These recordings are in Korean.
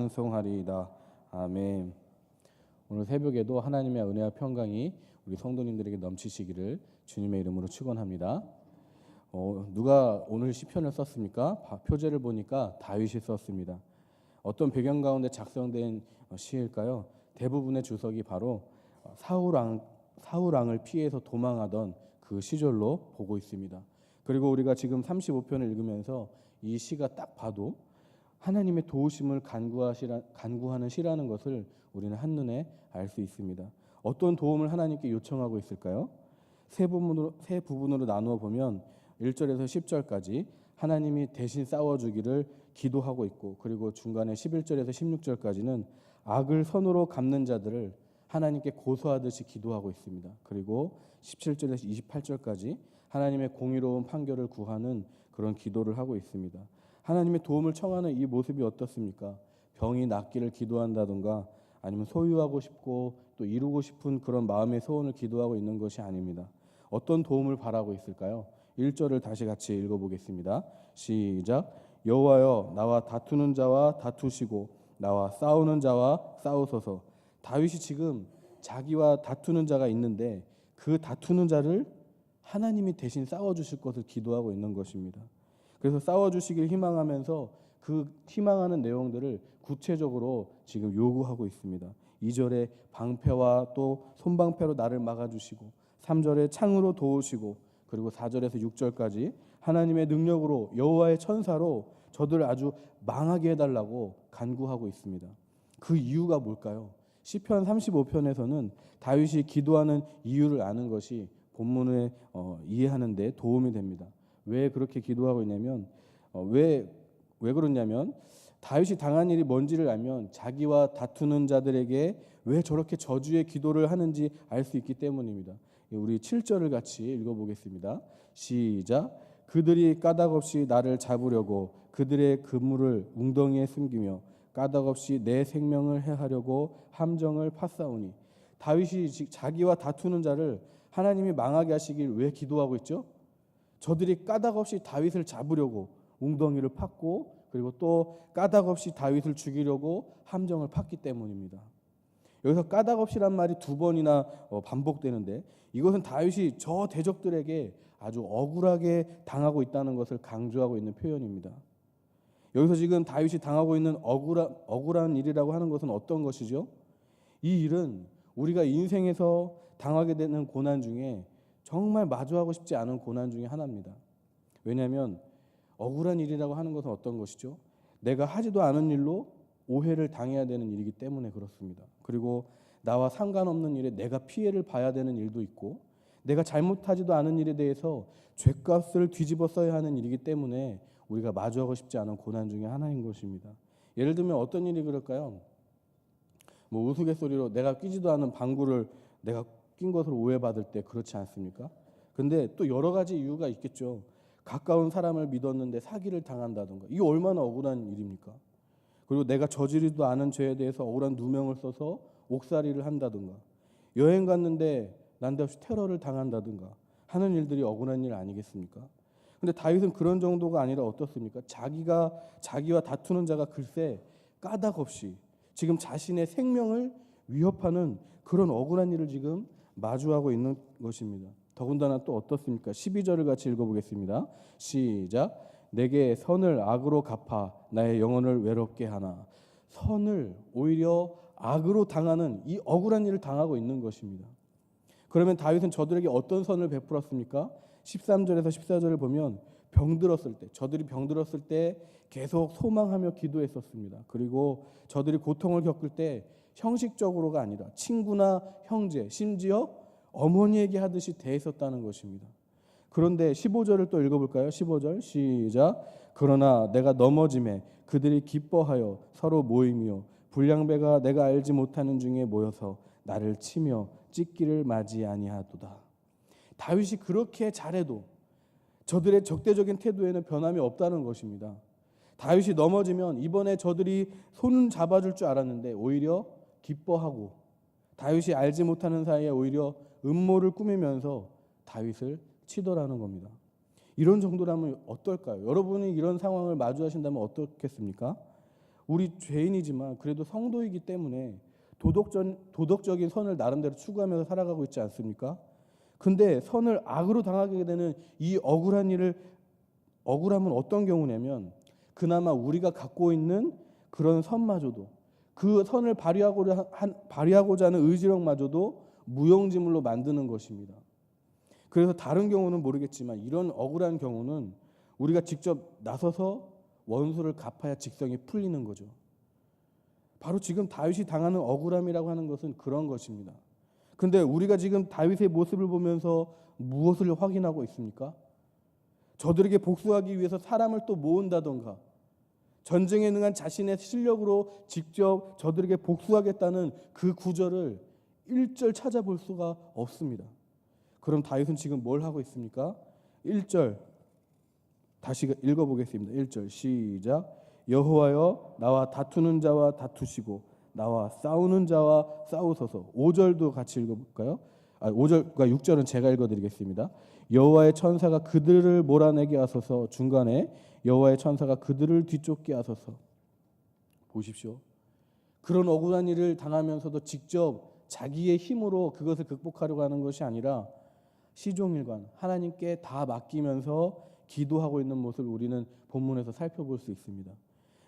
찬송하리이다. 아멘. 오늘 새벽에도 하나님의 은혜와 평강이 우리 성도님들에게 넘치시기를 주님의 이름으로 축원합니다. 누가 오늘 시편을 썼습니까? 표제를 보니까 다윗이 썼습니다. 어떤 배경 가운데 작성된 시일까요? 대부분의 주석이 바로 사울 왕을 피해서 도망하던 그 시절로 보고 있습니다. 그리고 우리가 지금 35편을 읽으면서 이 시가 딱 봐도 하나님의 도우심을 간구하는 시라는 것을 우리는 한눈에 알 수 있습니다. 어떤 도움을 하나님께 요청하고 있을까요? 세 부분으로 나누어 보면 1절에서 10절까지 하나님이 대신 싸워주기를 기도하고 있고, 그리고 중간에 11절에서 16절까지는 악을 선으로 갚는 자들을 하나님께 고소하듯이 기도하고 있습니다. 그리고 17절에서 28절까지 하나님의 공의로운 판결을 구하는 그런 기도를 하고 있습니다. 하나님의 도움을 청하는 이 모습이 어떻습니까? 병이 낫기를 기도한다든가 아니면 소유하고 싶고 또 이루고 싶은 그런 마음의 소원을 기도하고 있는 것이 아닙니다. 어떤 도움을 바라고 있을까요? 1절을 다시 같이 읽어보겠습니다. 시작. 여호와여, 나와 다투는 자와 다투시고 나와 싸우는 자와 싸우소서. 다윗이 지금 자기와 다투는 자가 있는데 그 다투는 자를 하나님이 대신 싸워주실 것을 기도하고 있는 것입니다. 그래서 싸워주시길 희망하면서 그 희망하는 내용들을 구체적으로 지금 요구하고 있습니다. 2절에 방패와 또 손방패로 나를 막아주시고, 3절에 창으로 도우시고, 그리고 4절에서 6절까지 하나님의 능력으로 여호와의 천사로 저들을 아주 망하게 해달라고 간구하고 있습니다. 그 이유가 뭘까요? 시편 35편에서는 다윗이 기도하는 이유를 아는 것이 본문을 이해하는 데 도움이 됩니다. 왜 그렇게 기도하고 있냐면 왜 그러냐면 다윗이 당한 일이 뭔지를 알면 자기와 다투는 자들에게 왜 저렇게 저주의 기도를 하는지 알 수 있기 때문입니다. 우리 7절을 같이 읽어보겠습니다. 시작. 그들이 까닭없이 나를 잡으려고 그들의 그물을 웅덩이에 숨기며 까닭없이 내 생명을 해하려고 함정을 파싸우니. 다윗이 자기와 다투는 자를 하나님이 망하게 하시길 왜 기도하고 있죠? 저들이 까닭없이 다윗을 잡으려고 웅덩이를 팠고, 그리고 또 까닭없이 다윗을 죽이려고 함정을 팠기 때문입니다. 여기서 까닭없이란 말이 두 번이나 반복되는데 이것은 다윗이 저 대적들에게 아주 억울하게 당하고 있다는 것을 강조하고 있는 표현입니다. 여기서 지금 다윗이 당하고 있는 억울한 일이라고 하는 것은 어떤 것이죠? 이 일은 우리가 인생에서 당하게 되는 고난 중에 정말 마주하고 싶지 않은 고난 중에 하나입니다. 왜냐하면 억울한 일이라고 하는 것은 어떤 것이죠? 내가 하지도 않은 일로 오해를 당해야 되는 일이기 때문에 그렇습니다. 그리고 나와 상관없는 일에 내가 피해를 봐야 되는 일도 있고, 내가 잘못하지도 않은 일에 대해서 죗값을 뒤집어 써야 하는 일이기 때문에 우리가 마주하고 싶지 않은 고난 중에 하나인 것입니다. 예를 들면 어떤 일이 그럴까요? 우스갯소리로 내가 끼지도 않은 방구를 내가 낀 것으로 오해받을 때 그렇지 않습니까? 근데 또 여러 가지 이유가 있겠죠. 가까운 사람을 믿었는데 사기를 당한다든가, 이게 얼마나 억울한 일입니까? 그리고 내가 저지르지도 않은 죄에 대해서 억울한 누명을 써서 옥살이를 한다든가, 여행 갔는데 난데없이 테러를 당한다든가 하는 일들이 억울한 일 아니겠습니까? 근데 다윗은 그런 정도가 아니라 어떻습니까? 자기와 다투는 자가 글쎄 까닭없이 지금 자신의 생명을 위협하는 그런 억울한 일을 지금 마주하고 있는 것입니다. 더군다나 또 어떻습니까? 12절을 같이 읽어보겠습니다. 시작. 내게 선을 악으로 갚아 나의 영혼을 외롭게 하나. 선을 오히려 악으로 당하는 이 억울한 일을 당하고 있는 것입니다. 그러면 다윗은 저들에게 어떤 선을 베풀었습니까? 13절에서 14절을 보면 저들이 병들었을 때 계속 소망하며 기도했었습니다. 그리고 저들이 고통을 겪을 때 형식적으로가 아니라 친구나 형제, 심지어 어머니에게 하듯이 대했었다는 것입니다. 그런데 15절을 또 읽어볼까요? 15절 시작. 그러나 내가 넘어짐에 그들이 기뻐하여 서로 모이며 불량배가 내가 알지 못하는 중에 모여서 나를 치며 찢기를 맞이 아니하도다. 다윗이 그렇게 잘해도 저들의 적대적인 태도에는 변함이 없다는 것입니다. 다윗이 넘어지면 이번에 저들이 손 잡아줄 줄 알았는데 오히려 기뻐하고, 다윗이 알지 못하는 사이에 오히려 음모를 꾸미면서 다윗을 치더라는 겁니다. 이런 정도라면 어떨까요? 여러분이 이런 상황을 마주하신다면 어떻겠습니까? 우리 죄인이지만 그래도 성도이기 때문에 도덕적인 선을 나름대로 추구하면서 살아가고 있지 않습니까? 근데 선을 악으로 당하게 되는 이 억울함은 어떤 경우냐면 그나마 우리가 갖고 있는 그런 선마저도 그 선을 발휘하고자 하는 의지력마저도 무용지물로 만드는 것입니다. 그래서 다른 경우는 모르겠지만 이런 억울한 경우는 우리가 직접 나서서 원수를 갚아야 직성이 풀리는 거죠. 바로 지금 다윗이 당하는 억울함이라고 하는 것은 그런 것입니다. 근데 우리가 지금 다윗의 모습을 보면서 무엇을 확인하고 있습니까? 저들에게 복수하기 위해서 사람을 또 모은다던가 전쟁에 능한 자신의 실력으로 직접 저들에게 복수하겠다는 그 구절을 1절 찾아볼 수가 없습니다. 그럼 다윗은 지금 뭘 하고 있습니까? 1절 다시 읽어보겠습니다. 1절 시작. 여호와여 나와 다투는 자와 다투시고 나와 싸우는 자와 싸우소서. 5절도 같이 읽어볼까요? 5절과 6절은 제가 읽어드리겠습니다. 여호와의 천사가 그들을 몰아내게 하소서. 중간에 여호와의 천사가 그들을 뒤쫓게 하소서. 보십시오. 그런 억울한 일을 당하면서도 직접 자기의 힘으로 그것을 극복하려고 하는 것이 아니라 시종일관 하나님께 다 맡기면서 기도하고 있는 모습을 우리는 본문에서 살펴볼 수 있습니다.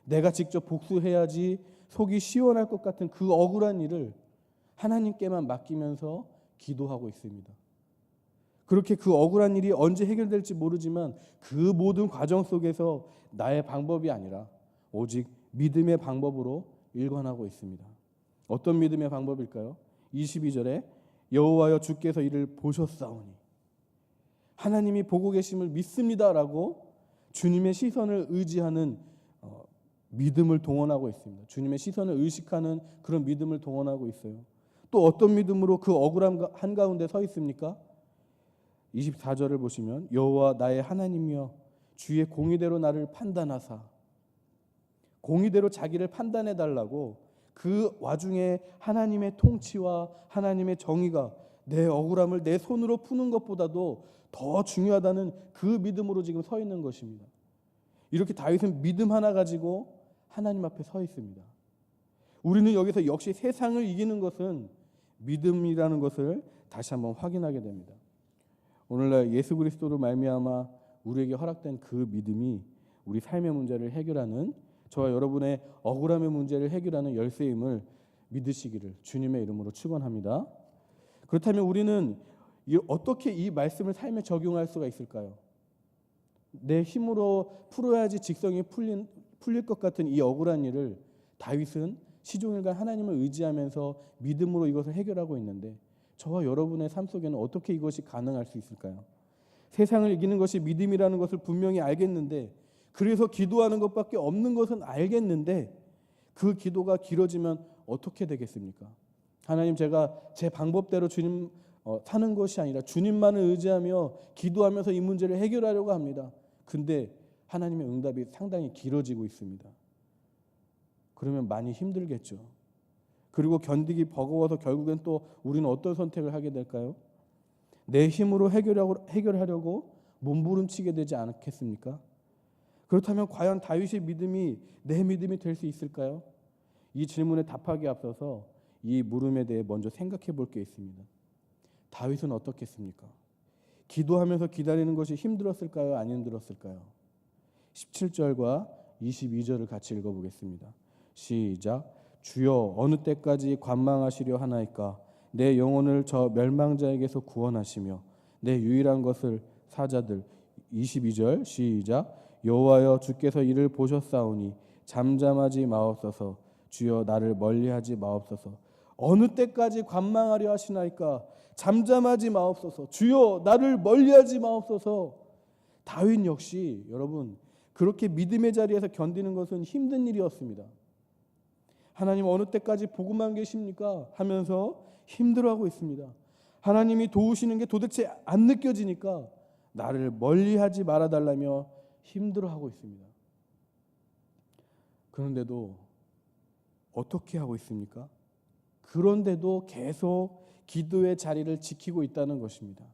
내가 직접 복수해야지 속이 시원할 것 같은 그 억울한 일을 하나님께만 맡기면서 기도하고 있습니다. 그렇게 그 억울한 일이 언제 해결될지 모르지만 그 모든 과정 속에서 나의 방법이 아니라 오직 믿음의 방법으로 일관하고 있습니다. 어떤 믿음의 방법일까요? 22절에 여호와여 주께서 이를 보셨사오니 하나님이 보고 계심을 믿습니다라고 주님의 시선을 의지하는 믿음을 동원하고 있습니다. 주님의 시선을 의식하는 그런 믿음을 동원하고 있어요. 또 어떤 믿음으로 그 억울함 한가운데 서 있습니까? 24절을 보시면 여호와 나의 하나님이여 주의 공의대로 나를 판단하사 공의대로 자기를 판단해 달라고 그 와중에 하나님의 통치와 하나님의 정의가 내 억울함을 내 손으로 푸는 것보다도 더 중요하다는 그 믿음으로 지금 서 있는 것입니다. 이렇게 다윗은 믿음 하나 가지고 하나님 앞에 서 있습니다. 우리는 여기서 역시 세상을 이기는 것은 믿음이라는 것을 다시 한번 확인하게 됩니다. 오늘날 예수 그리스도로 말미암아 우리에게 허락된 그 믿음이 우리 삶의 문제를 해결하는 저와 여러분의 억울함의 문제를 해결하는 열쇠임을 믿으시기를 주님의 이름으로 축원합니다. 그렇다면 우리는 어떻게 이 말씀을 삶에 적용할 수가 있을까요? 내 힘으로 풀어야지 직성이 풀릴 것 같은 이 억울한 일을 다윗은 시종일관 하나님을 의지하면서 믿음으로 이것을 해결하고 있는데 저와 여러분의 삶 속에는 어떻게 이것이 가능할 수 있을까요? 세상을 이기는 것이 믿음이라는 것을 분명히 알겠는데 그래서 기도하는 것밖에 없는 것은 알겠는데 그 기도가 길어지면 어떻게 되겠습니까? 하나님 제가 제 방법대로 주님 사는 것이 아니라 주님만을 의지하며 기도하면서 이 문제를 해결하려고 합니다. 근데 하나님의 응답이 상당히 길어지고 있습니다. 그러면 많이 힘들겠죠. 그리고 견디기 버거워서 결국엔 또 우리는 어떤 선택을 하게 될까요? 내 힘으로 해결하려고 몸부림치게 되지 않겠습니까? 그렇다면 과연 다윗의 믿음이 내 믿음이 될 수 있을까요? 이 질문에 답하기에 앞서서 이 물음에 대해 먼저 생각해 볼 게 있습니다. 다윗은 어떻겠습니까? 기도하면서 기다리는 것이 힘들었을까요? 안 힘들었을까요? 17절과 22절을 같이 읽어보겠습니다. 시작. 주여 어느 때까지 관망하시려 하나이까 내 영혼을 저 멸망자에게서 구원하시며 내 유일한 것을 사자들. 22절 시작. 여호와여 주께서 이를 보셨사오니 잠잠하지 마옵소서. 주여 나를 멀리하지 마옵소서. 어느 때까지 관망하려 하시나이까 잠잠하지 마옵소서. 주여 나를 멀리하지 마옵소서. 다윗 역시 여러분 그렇게 믿음의 자리에서 견디는 것은 힘든 일이었습니다. 하나님 어느 때까지 보고만 계십니까? 하면서 힘들어하고 있습니다. 하나님이 도우시는 게 도대체 안 느껴지니까 나를 멀리하지 말아달라며 힘들어하고 있습니다. 그런데도 어떻게 하고 있습니까? 그런데도 계속 기도의 자리를 지키고 있다는 것입니다.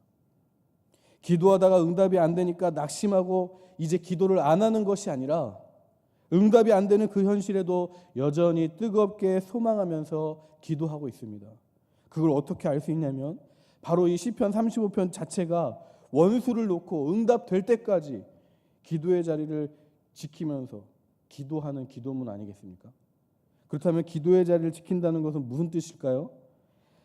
기도하다가 응답이 안 되니까 낙심하고 이제 기도를 안 하는 것이 아니라 응답이 안 되는 그 현실에도 여전히 뜨겁게 소망하면서 기도하고 있습니다. 그걸 어떻게 알 수 있냐면 바로 이 시편 35편 자체가 원수를 놓고 응답될 때까지 기도의 자리를 지키면서 기도하는 기도문 아니겠습니까? 그렇다면 기도의 자리를 지킨다는 것은 무슨 뜻일까요?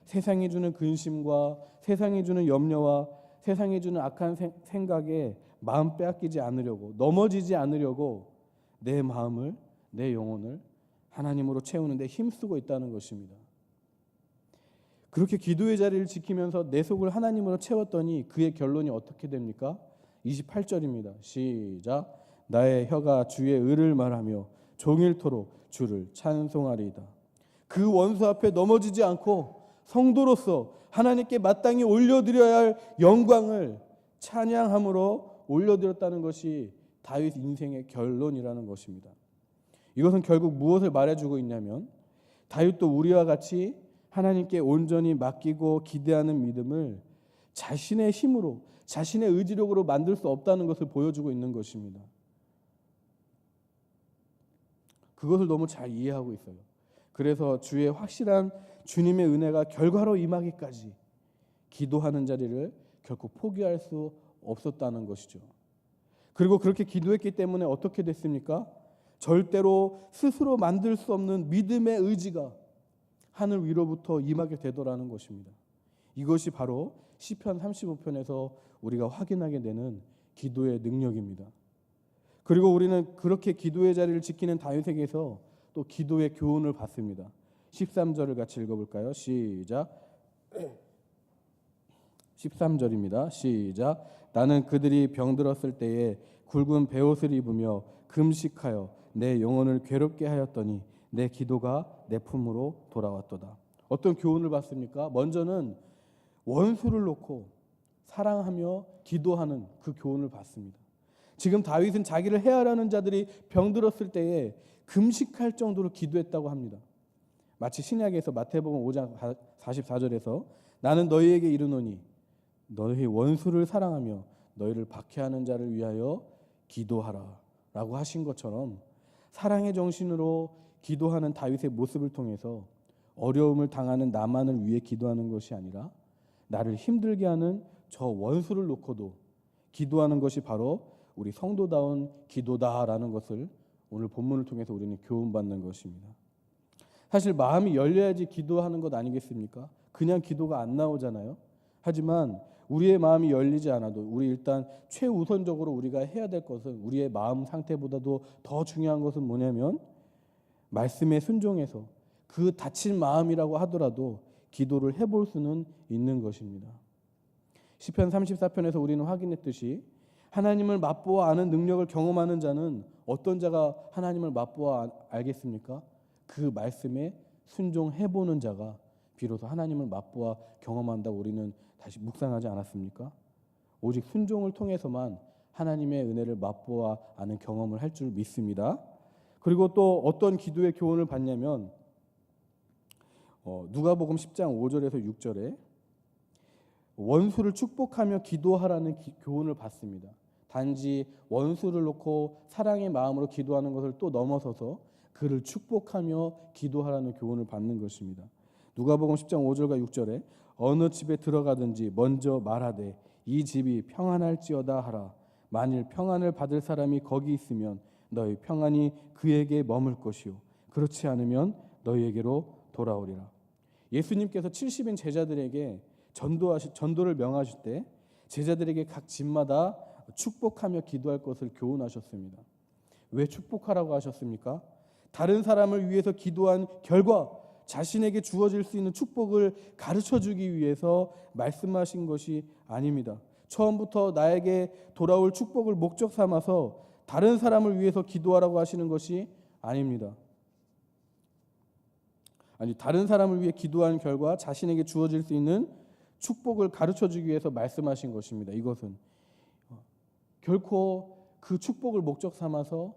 세상이 주는 근심과 세상이 주는 염려와 세상이 주는 악한 생각에 마음 빼앗기지 않으려고, 넘어지지 않으려고 내 마음을, 내 영혼을 하나님으로 채우는 데 힘쓰고 있다는 것입니다. 그렇게 기도의 자리를 지키면서 내 속을 하나님으로 채웠더니 그의 결론이 어떻게 됩니까? 28절입니다. 시작. 나의 혀가 주의 의를 말하며 종일토록 주를 찬송하리이다. 그 원수 앞에 넘어지지 않고 성도로서 하나님께 마땅히 올려드려야 할 영광을 찬양함으로 올려드렸다는 것이 다윗 인생의 결론이라는 것입니다. 이것은 결국 무엇을 말해주고 있냐면 다윗도 우리와 같이 하나님께 온전히 맡기고 기대하는 믿음을 자신의 힘으로, 자신의 의지력으로 만들 수 없다는 것을 보여주고 있는 것입니다. 그것을 너무 잘 이해하고 있어요. 그래서 주의 확실한 주님의 은혜가 결과로 임하기까지 기도하는 자리를 결코 포기할 수 없었다는 것이죠. 그리고 그렇게 기도했기 때문에 어떻게 됐습니까? 절대로 스스로 만들 수 없는 믿음의 의지가 하늘 위로부터 임하게 되더라는 것입니다. 이것이 바로 시편 35편에서 우리가 확인하게 되는 기도의 능력입니다. 그리고 우리는 그렇게 기도의 자리를 지키는 다윗에게서 또 기도의 교훈을 받습니다. 13절을 같이 읽어볼까요? 시작. 13절입니다. 시작. 나는 그들이 병들었을 때에 굵은 베옷을 입으며 금식하여 내 영혼을 괴롭게 하였더니 내 기도가 내 품으로 돌아왔도다. 어떤 교훈을 받습니까? 먼저는 원수를 놓고 사랑하며 기도하는 그 교훈을 받습니다. 지금 다윗은 자기를 해하려는 자들이 병들었을 때에 금식할 정도로 기도했다고 합니다. 마치 신약에서 마태복음 5장 44절에서 나는 너희에게 이르노니 너희 원수를 사랑하며 너희를 박해하는 자를 위하여 기도하라 라고 하신 것처럼 사랑의 정신으로 기도하는 다윗의 모습을 통해서 어려움을 당하는 나만을 위해 기도하는 것이 아니라 나를 힘들게 하는 저 원수를 놓고도 기도하는 것이 바로 우리 성도다운 기도다라는 것을 오늘 본문을 통해서 우리는 교훈받는 것입니다. 사실 마음이 열려야지 기도하는 것 아니겠습니까? 그냥 기도가 안 나오잖아요. 하지만 우리의 마음이 열리지 않아도 우리 일단 최우선적으로 우리가 해야 될 것은 우리의 마음 상태보다도 더 중요한 것은 뭐냐면 말씀에 순종해서 그 다친 마음이라고 하더라도 기도를 해볼 수는 있는 것입니다. 시편 34편에서 우리는 확인했듯이 하나님을 맛보아 아는 능력을 경험하는 자는 어떤 자가 하나님을 맛보아 알겠습니까? 그 말씀에 순종해보는 자가 비로소 하나님을 맛보아 경험한다고 우리는 다시 묵상하지 않았습니까? 오직 순종을 통해서만 하나님의 은혜를 맛보아 아는 경험을 할 줄 믿습니다. 그리고 또 어떤 기도의 교훈을 받냐면 누가복음 10장 5절에서 6절에 원수를 축복하며 기도하라는 교훈을 받습니다. 단지 원수를 놓고 사랑의 마음으로 기도하는 것을 또 넘어서서 그를 축복하며 기도하라는 교훈을 받는 것입니다. 누가복음 10장 5절과 6절에 어느 집에 들어가든지 먼저 말하되 이 집이 평안할지어다 하라. 만일 평안을 받을 사람이 거기 있으면 너희 평안이 그에게 머물 것이요 그렇지 않으면 너희에게로 돌아오리라. 예수님께서 70인 제자들에게 전도를 명하실 때 제자들에게 각 집마다 축복하며 기도할 것을 교훈하셨습니다. 왜 축복하라고 하셨습니까? 다른 사람을 위해서 기도한 결과 자신에게 주어질 수 있는 축복을 가르쳐주기 위해서 말씀하신 것이 아닙니다. 처음부터 나에게 돌아올 축복을 목적 삼아서 다른 사람을 위해서 기도하라고 하시는 것이 아닙니다. 아니, 다른 사람을 위해 기도한 결과 자신에게 주어질 수 있는 축복을 가르쳐주기 위해서 말씀하신 것입니다. 이것은 결코 그 축복을 목적 삼아서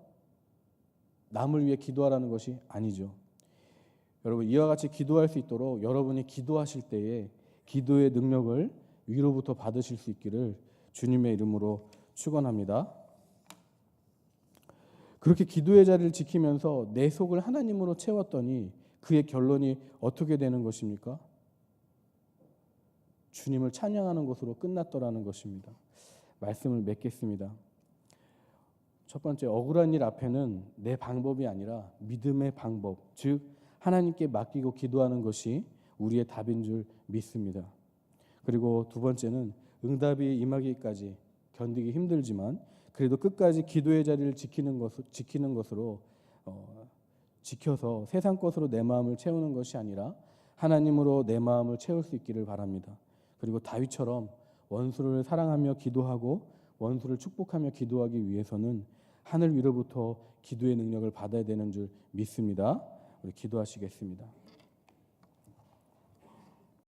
남을 위해 기도하라는 것이 아니죠. 여러분, 이와 같이 기도할 수 있도록 여러분이 기도하실 때에 기도의 능력을 위로부터 받으실 수 있기를 주님의 이름으로 축원합니다. 그렇게 기도의 자리를 지키면서 내 속을 하나님으로 채웠더니 그의 결론이 어떻게 되는 것입니까? 주님을 찬양하는 것으로 끝났더라는 것입니다. 말씀을 맺겠습니다. 첫 번째, 억울한 일 앞에는 내 방법이 아니라 믿음의 방법, 즉 하나님께 맡기고 기도하는 것이 우리의 답인 줄 믿습니다. 그리고 두 번째는 응답이 임하기까지 견디기 힘들지만 그래도 끝까지 기도의 자리를 지키는 것으로 지켜서 세상 것으로 내 마음을 채우는 것이 아니라 하나님으로 내 마음을 채울 수 있기를 바랍니다. 그리고 다윗처럼 원수를 사랑하며 기도하고 원수를 축복하며 기도하기 위해서는 하늘 위로부터 기도의 능력을 받아야 되는 줄 믿습니다. 우리 기도하시겠습니다.